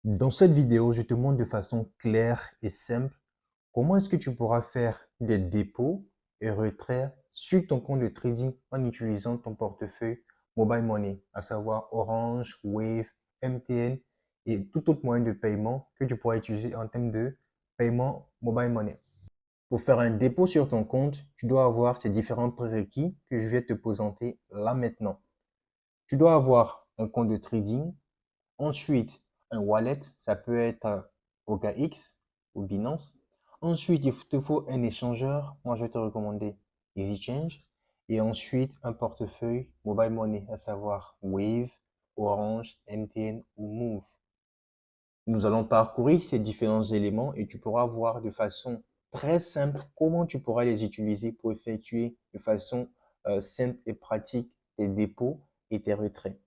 Dans cette vidéo, je te montre de façon claire et simple comment est-ce que tu pourras faire des dépôts et retraits sur ton compte de trading en utilisant ton portefeuille Mobile Money, à savoir Orange, Wave, MTN et tout autre moyen de paiement que tu pourras utiliser en termes de paiement Mobile Money. Pour faire un dépôt sur ton compte, tu dois avoir ces différents prérequis que je vais te présenter là maintenant. Tu dois avoir un compte de trading. Ensuite, un wallet, ça peut être OKX ou Binance. Ensuite, il te faut un échangeur. Moi, je vais te recommander EasyChange. Et ensuite, un portefeuille Mobile Money, à savoir Wave, Orange, MTN ou Move. Nous allons parcourir ces différents éléments et tu pourras voir de façon très simple comment tu pourras les utiliser pour effectuer de façon simple et pratique tes dépôts et tes retraits.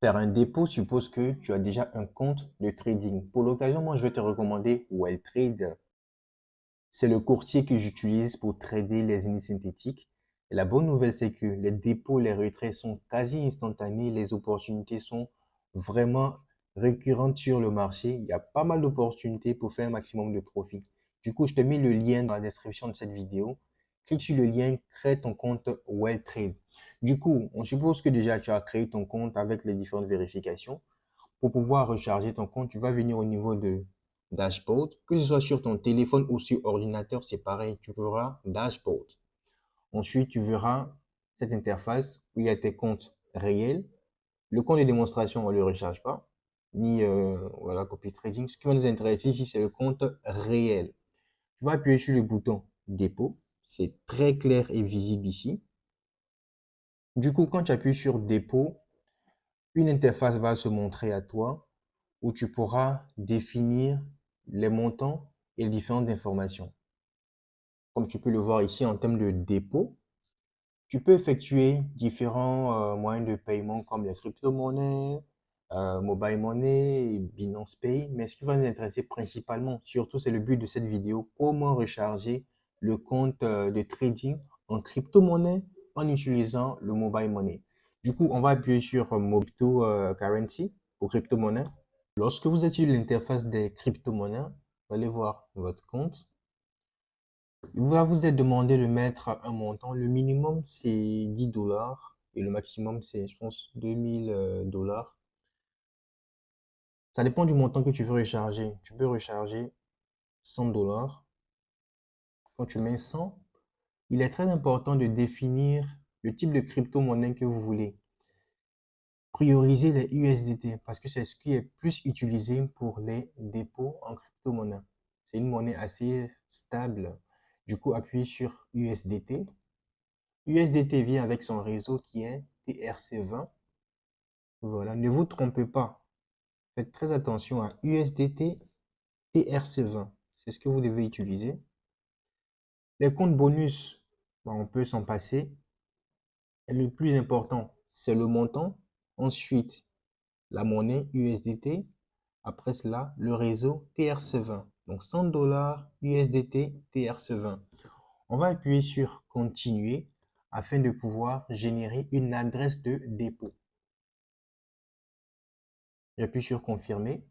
Faire un dépôt suppose que tu as déjà un compte de trading. Pour l'occasion, moi, je vais te recommander Welltrade. C'est le courtier que j'utilise pour trader les indices synthétiques. Et la bonne nouvelle, c'est que les dépôts, les retraits sont quasi instantanés. Les opportunités sont vraiment récurrentes sur le marché. Il y a pas mal d'opportunités pour faire un maximum de profit. Du coup, je te mets le lien dans la description de cette vidéo. Clique sur le lien, crée ton compte Welltrade. Du coup, on suppose que déjà tu as créé ton compte avec les différentes vérifications. Pour pouvoir recharger ton compte, tu vas venir au niveau de Dashboard. Que ce soit sur ton téléphone ou sur ordinateur, c'est pareil. Tu verras Dashboard. Ensuite, tu verras cette interface où il y a tes comptes réels. Le compte de démonstration, on ne le recharge pas, ni voilà, copy trading. Ce qui va nous intéresser ici, c'est le compte réel. Tu vas appuyer sur le bouton dépôt. C'est très clair et visible ici. Du coup, quand tu appuies sur dépôt, une interface va se montrer à toi où tu pourras définir les montants et les différentes informations. Comme tu peux le voir ici en termes de dépôt, tu peux effectuer différents moyens de paiement comme les crypto-monnaies, mobile money, Binance Pay. Mais ce qui va nous intéresser principalement, surtout c'est le but de cette vidéo, comment recharger le compte de trading en crypto-monnaie en utilisant le mobile money. Du coup, on va appuyer sur Mobito Currency pour crypto-monnaie. Lorsque vous êtes sur l'interface des crypto-monnaies, vous allez voir votre compte. Il va vous être demandé de mettre un montant. Le minimum, c'est 10 dollars et le maximum, c'est, je pense, 2000 dollars. Ça dépend du montant que tu veux recharger. Tu peux recharger 100 dollars. Quand tu mets 100, il est très important de définir le type de crypto-monnaie que vous voulez. Prioriser les USDT parce que c'est ce qui est plus utilisé pour les dépôts en crypto-monnaie. C'est une monnaie assez stable. Du coup, appuyez sur USDT. USDT vient avec son réseau qui est TRC20. Voilà, ne vous trompez pas. Faites très attention à USDT TRC20. C'est ce que vous devez utiliser. Les comptes bonus, on peut s'en passer. Et le plus important, c'est le montant. Ensuite, la monnaie USDT. Après cela, le réseau TRC20. Donc 100 dollars USDT TRC20. On va appuyer sur continuer afin de pouvoir générer une adresse de dépôt. J'appuie sur confirmer.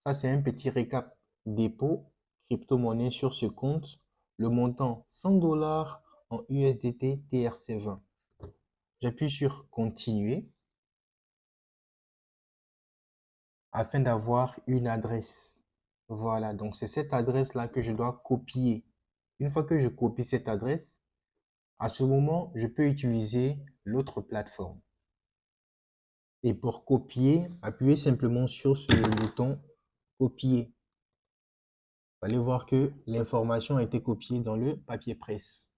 Ça, c'est un petit récap dépôt crypto-monnaie sur ce compte. Le montant 100 dollars en USDT TRC20. J'appuie sur continuer afin d'avoir une adresse. Voilà, donc c'est cette adresse-là que je dois copier. Une fois que je copie cette adresse, à ce moment, je peux utiliser l'autre plateforme. Et pour copier, appuyez simplement sur ce bouton copier. Vous allez voir que l'information a été copiée dans le papier presse.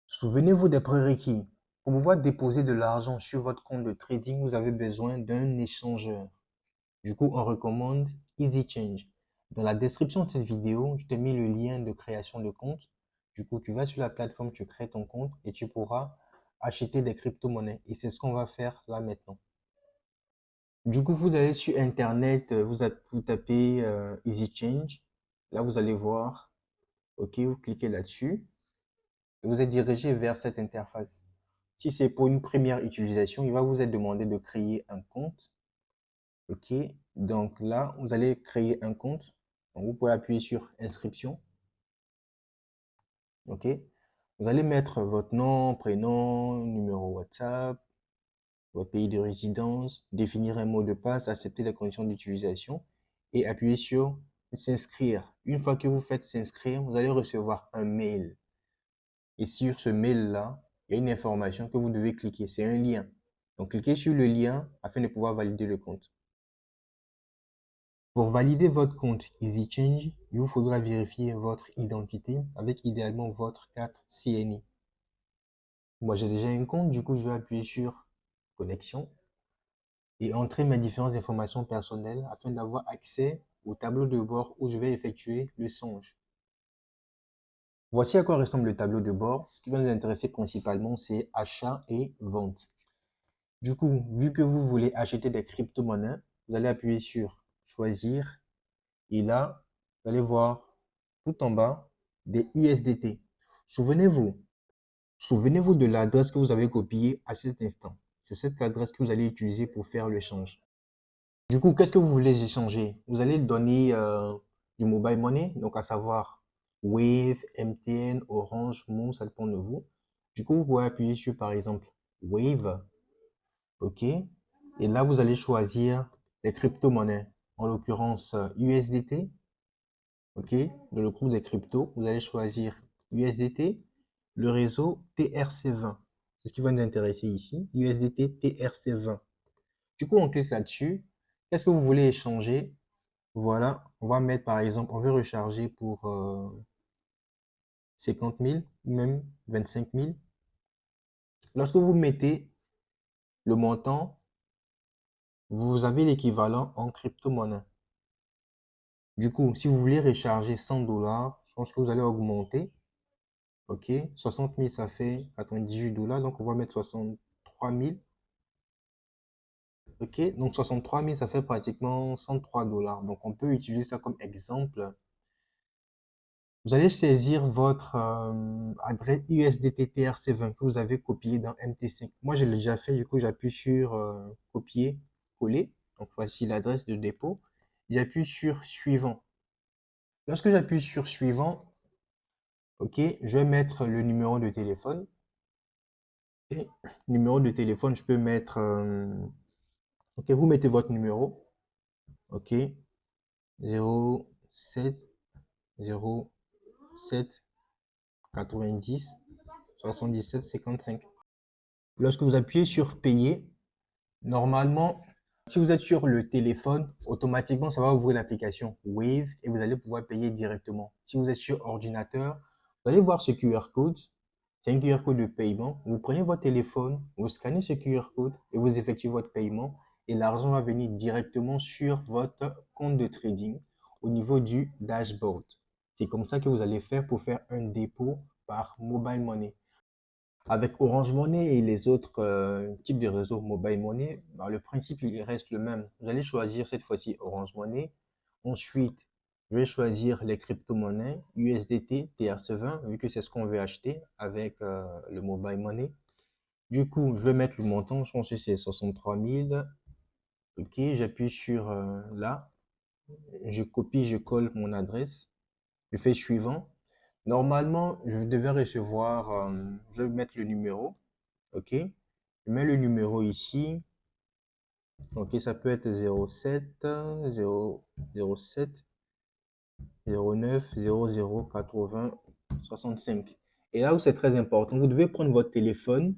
Souvenez-vous des prérequis. Pour pouvoir déposer de l'argent sur votre compte de trading, vous avez besoin d'un échangeur. Du coup, on recommande EasyChange. Dans la description de cette vidéo, je t'ai mis le lien de création de compte. Du coup, tu vas sur la plateforme, tu crées ton compte et tu pourras acheter des crypto-monnaies. Et c'est ce qu'on va faire là maintenant. Du coup, vous allez sur Internet, vous tapez EasyChange. Là, vous allez voir. OK, vous cliquez là-dessus et vous êtes dirigé vers cette interface. Si c'est pour une première utilisation, il va vous être demandé de créer un compte. OK. Donc là, vous allez créer un compte. Donc, vous pouvez appuyer sur inscription. OK. Vous allez mettre votre nom, prénom, numéro WhatsApp, votre pays de résidence, définir un mot de passe, accepter les conditions d'utilisation et appuyer sur s'inscrire. Une fois que vous faites s'inscrire, vous allez recevoir un mail. Et sur ce mail-là, il y a une information que vous devez cliquer. C'est un lien. Donc, cliquez sur le lien afin de pouvoir valider le compte. Pour valider votre compte EasyChange, il vous faudra vérifier votre identité avec idéalement votre carte CNI. Moi, j'ai déjà un compte, du coup, je vais appuyer sur Connexion et entrer mes différentes informations personnelles afin d'avoir accès au tableau de bord où je vais effectuer le change. Voici à quoi ressemble le tableau de bord. Ce qui va nous intéresser principalement, c'est achat et vente. Du coup, vu que vous voulez acheter des crypto-monnaies, vous allez appuyer sur Choisir et là, vous allez voir tout en bas des USDT. Souvenez-vous, souvenez-vous de l'adresse que vous avez copiée à cet instant. C'est cette adresse que vous allez utiliser pour faire le change. Du coup, qu'est-ce que vous voulez échanger? Vous allez donner du mobile money, donc à savoir Wave, MTN, Orange, Moon, ça dépend de vous. Du coup, vous pouvez appuyer sur par exemple Wave, OK? Et là, vous allez choisir les crypto-monnaies, en l'occurrence USDT, OK? Dans le groupe des cryptos, vous allez choisir USDT, le réseau TRC20. C'est ce qui va nous intéresser ici, USDT TRC20. Du coup, on clique là-dessus. Qu'est-ce que vous voulez échanger? Voilà, on va mettre par exemple, on veut recharger pour 50 000 ou même 25 000. Lorsque vous mettez le montant, vous avez l'équivalent en crypto-monnaie. Du coup, si vous voulez recharger 100 $, je pense que vous allez augmenter. OK, 60 000, ça fait 98 $. Donc, on va mettre 63 000. OK, donc 63 000, ça fait pratiquement 103 $. Donc, on peut utiliser ça comme exemple. Vous allez saisir votre adresse USDT TRC20 que vous avez copié dans MT5. Moi, je l'ai déjà fait. Du coup, j'appuie sur copier, coller. Donc, voici l'adresse de dépôt. J'appuie sur suivant. Lorsque j'appuie sur suivant, OK, je vais mettre le numéro de téléphone. Et numéro de téléphone, je peux mettre. OK, vous mettez votre numéro. OK, 07 07 90 77 55. Lorsque vous appuyez sur payer, normalement, si vous êtes sur le téléphone, automatiquement, ça va ouvrir l'application Wave et vous allez pouvoir payer directement. Si vous êtes sur ordinateur, vous allez voir ce QR code. C'est un QR code de paiement. Vous prenez votre téléphone, vous scannez ce QR code et vous effectuez votre paiement et l'argent va venir directement sur votre compte de trading au niveau du dashboard. C'est comme ça que vous allez faire pour faire un dépôt par mobile money. Avec Orange Money et les autres types de réseaux mobile money, bah, le principe il reste le même. Vous allez choisir cette fois-ci Orange Money. Ensuite, je vais choisir les crypto-monnaies USDT, TRC20, vu que c'est ce qu'on veut acheter avec le mobile money. Du coup, je vais mettre le montant, je pense que c'est 63 000. OK, j'appuie sur là, je copie, je colle mon adresse, je fais suivant. Normalement, je devais recevoir, je vais mettre le numéro. OK, je mets le numéro ici. OK, ça peut être 07 0 07 09 00 80 65. Et là où c'est très important, vous devez prendre votre téléphone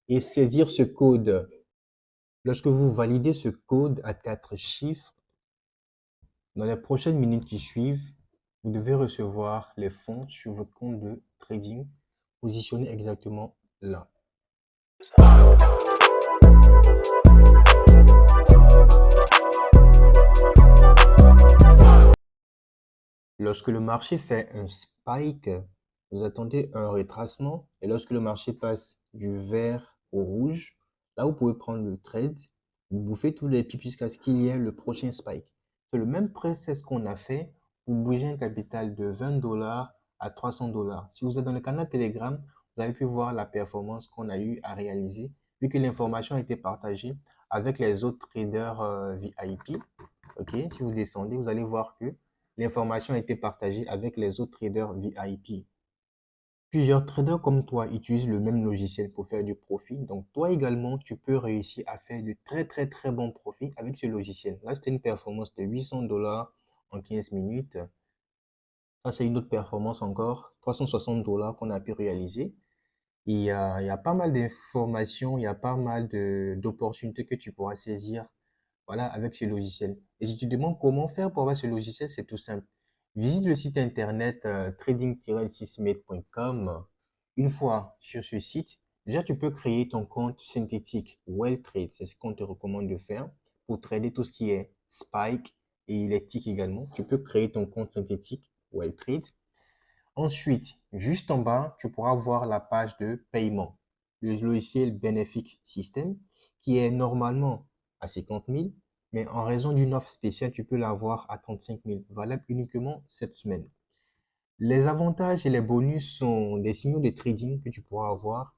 et saisir ce code. Lorsque vous validez ce code à 4 chiffres, dans les prochaines minutes qui suivent, vous devez recevoir les fonds sur votre compte de trading positionné exactement là. Lorsque le marché fait un spike, vous attendez un retracement et lorsque le marché passe du vert au rouge, là vous pouvez prendre le trade, vous bouffez tous les pips jusqu'à ce qu'il y ait le prochain spike. C'est le même process qu'on a fait pour bouger un capital de 20 $ à 300 $. Si vous êtes dans le canal Telegram, vous avez pu voir la performance qu'on a eu à réaliser, vu que l'information a été partagée avec les autres traders VIP. OK? Si vous descendez, vous allez voir que l'information a été partagée avec les autres traders VIP. Plusieurs traders comme toi utilisent le même logiciel pour faire du profit. Donc, toi également, tu peux réussir à faire de très, très, très bons profits avec ce logiciel. Là, c'était une performance de 800 dollars en 15 minutes. Ça, c'est une autre performance encore, 360 dollars qu'on a pu réaliser. Il y a pas mal d'informations, il y a pas mal d'opportunités que tu pourras saisir, voilà, avec ce logiciel. Et si tu te demandes comment faire pour avoir ce logiciel, c'est tout simple. Visite le site internet trading-6mate.com. Une fois sur ce site, déjà tu peux créer ton compte synthétique WellTrade. C'est ce qu'on te recommande de faire pour trader tout ce qui est Spike et les ticks également. Tu peux créer ton compte synthétique WellTrade. Ensuite, juste en bas, tu pourras voir la page de paiement. Le logiciel Benefit System qui est normalement à 50 000, mais en raison d'une offre spéciale, tu peux l'avoir à 35 000, valable uniquement cette semaine. Les avantages et les bonus sont des signaux de trading que tu pourras avoir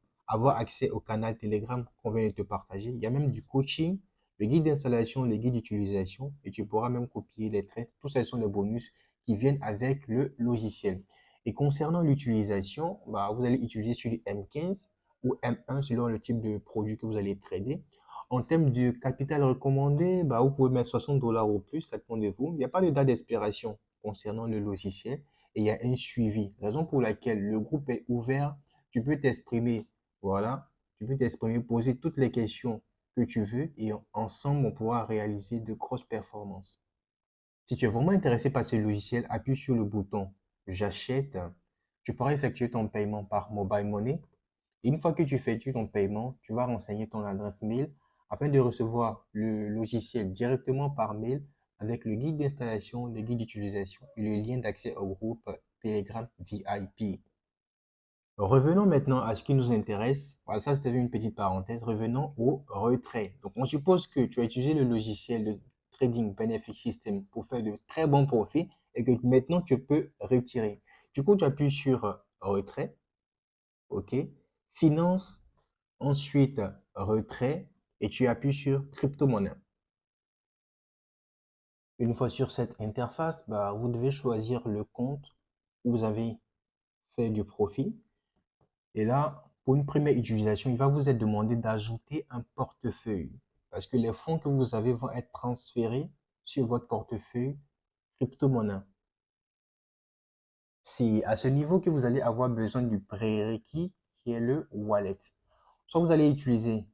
accès au canal Telegram qu'on vient de te partager. Il y a même du coaching, le guide d'installation, le guide d'utilisation et tu pourras même copier les traits. Tout ça sont les bonus qui viennent avec le logiciel. Et concernant l'utilisation, vous allez utiliser celui M15 ou M1 selon le type de produit que vous allez trader. En termes de capital recommandé, vous pouvez mettre 60 dollars ou plus, ça dépend de vous. Il n'y a pas de date d'expiration concernant le logiciel et il y a un suivi. Raison pour laquelle le groupe est ouvert, tu peux t'exprimer, voilà, tu peux t'exprimer, poser toutes les questions que tu veux et ensemble, on pourra réaliser de grosses performances. Si tu es vraiment intéressé par ce logiciel, appuie sur le bouton J'achète. Tu pourras effectuer ton paiement par Mobile Money. Et une fois que tu effectues ton paiement, tu vas renseigner ton adresse mail afin de recevoir le logiciel directement par mail avec le guide d'installation, le guide d'utilisation et le lien d'accès au groupe Telegram VIP. Revenons maintenant à ce qui nous intéresse. Voilà, ça c'était une petite parenthèse. Revenons au retrait. Donc, on suppose que tu as utilisé le logiciel de Trading Benefit System pour faire de très bons profits et que maintenant tu peux retirer. Du coup, tu appuies sur retrait. OK. Finance, ensuite retrait et tu appuies sur crypto-monnaie. Une fois sur cette interface, vous devez choisir le compte où vous avez fait du profit. Et là, pour une première utilisation, il va vous être demandé d'ajouter un portefeuille parce que les fonds que vous avez vont être transférés sur votre portefeuille crypto-monnaie. C'est à ce niveau que vous allez avoir besoin du prérequis qui est le wallet. Soit vous allez utiliser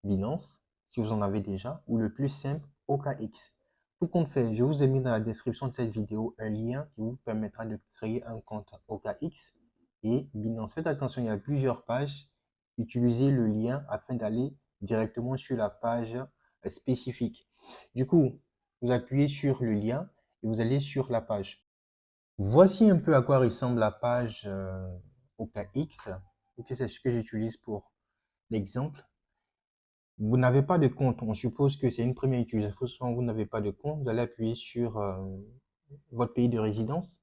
Binance, si vous en avez déjà, ou le plus simple, OKX. Tout compte fait, je vous ai mis dans la description de cette vidéo un lien qui vous permettra de créer un compte OKX et Binance. Faites attention, il y a plusieurs pages. Utilisez le lien afin d'aller directement sur la page spécifique. Du coup, vous appuyez sur le lien et vous allez sur la page. Voici un peu à quoi ressemble la page OKX. C'est ce que j'utilise pour l'exemple. Vous n'avez pas de compte. On suppose que c'est une première utilisation. Vous n'avez pas de compte. Vous allez appuyer sur votre pays de résidence.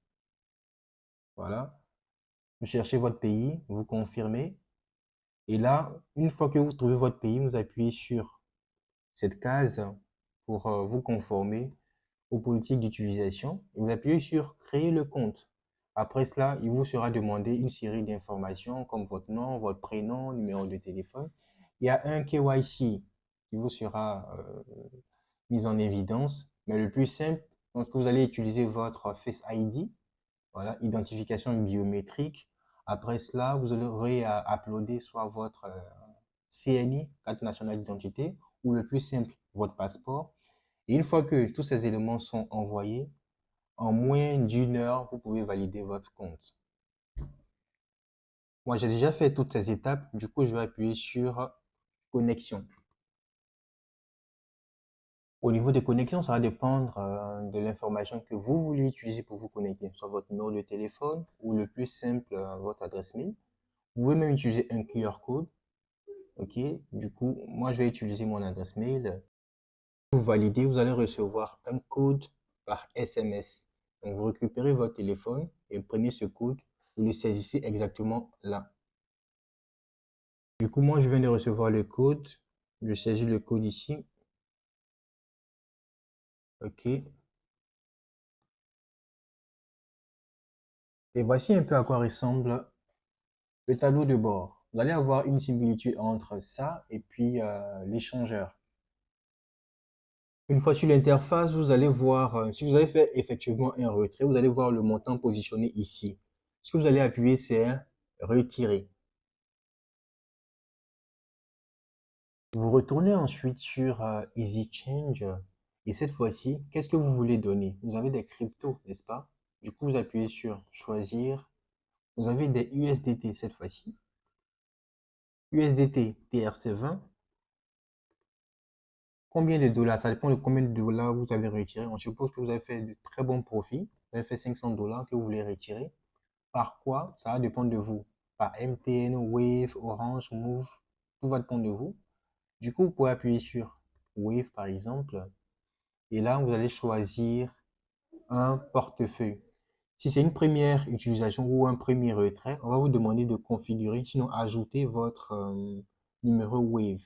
Voilà. Vous cherchez votre pays, vous confirmez. Et là, une fois que vous trouvez votre pays, vous appuyez sur cette case pour vous conformer aux politiques d'utilisation. Et vous appuyez sur créer le compte. Après cela, il vous sera demandé une série d'informations comme votre nom, votre prénom, numéro de téléphone. Il y a un KYC qui vous sera mis en évidence. Mais le plus simple, lorsque vous allez utiliser votre Face ID, voilà, identification biométrique. Après cela, vous aurez à uploader soit votre CNI, carte nationale d'identité, ou le plus simple, votre passeport. Et une fois que tous ces éléments sont envoyés, en moins d'une heure, vous pouvez valider votre compte. Moi, j'ai déjà fait toutes ces étapes. Du coup, je vais appuyer sur connexion. Au niveau des connexions, ça va dépendre de l'information que vous voulez utiliser pour vous connecter, soit votre numéro de téléphone ou le plus simple, votre adresse mail. Vous pouvez même utiliser un QR code. OK? Du coup, moi, je vais utiliser mon adresse mail. Vous validez, vous allez recevoir un code par SMS. Donc, vous récupérez votre téléphone et prenez ce code, vous le saisissez exactement là. Du coup, moi, je viens de recevoir le code. Je saisis le code ici. OK. Et voici un peu à quoi ressemble le tableau de bord. Vous allez avoir une similitude entre ça et puis l'échangeur. Une fois sur l'interface, vous allez voir, si vous avez fait effectivement un retrait, vous allez voir le montant positionné ici. Ce que vous allez appuyer, c'est retirer. Vous retournez ensuite sur Easy Change et cette fois-ci, qu'est-ce que vous voulez donner? Vous avez des cryptos, n'est-ce pas? Du coup, vous appuyez sur choisir. Vous avez des USDT cette fois-ci. USDT TRC20. Combien de dollars? Ça dépend de combien de dollars vous avez retiré. On suppose que vous avez fait de très bons profits. Vous avez fait 500 dollars que vous voulez retirer. Par quoi? Ça va dépendre de vous. Par MTN, Wave, Orange, Move. Tout va dépendre de vous. Du coup, vous pouvez appuyer sur Wave par exemple. Et là, vous allez choisir un portefeuille. Si c'est une première utilisation ou un premier retrait, on va vous demander de configurer, sinon ajouter votre numéro Wave.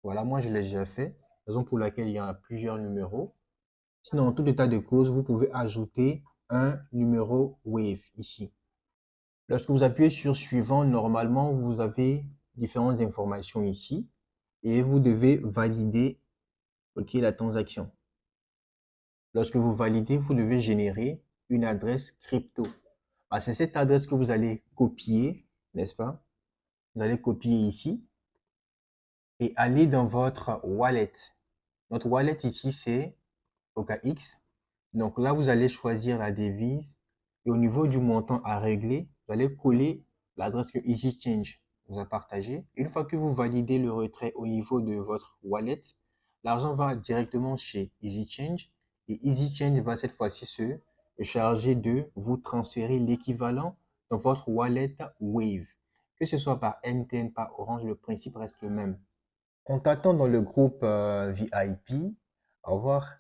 Voilà, moi je l'ai déjà fait, raison pour laquelle il y a plusieurs numéros. Sinon, en tout état de cause, vous pouvez ajouter un numéro Wave ici. Lorsque vous appuyez sur suivant, normalement, vous avez différentes informations ici et vous devez valider la transaction. Lorsque vous validez, vous devez générer une adresse crypto. C'est cette adresse que vous allez copier, n'est-ce pas? Vous allez copier ici et aller dans votre wallet. Notre wallet ici, c'est OKX. Donc là, vous allez choisir la devise et au niveau du montant à régler, vous allez coller l'adresse que EasyChange vous a partagée. Une fois que vous validez le retrait au niveau de votre wallet, l'argent va directement chez EasyChange et EasyChange va cette fois-ci se charger de vous transférer l'équivalent dans votre wallet Wave. Que ce soit par MTN, par Orange, le principe reste le même. On t'attend dans le groupe VIP. Au revoir.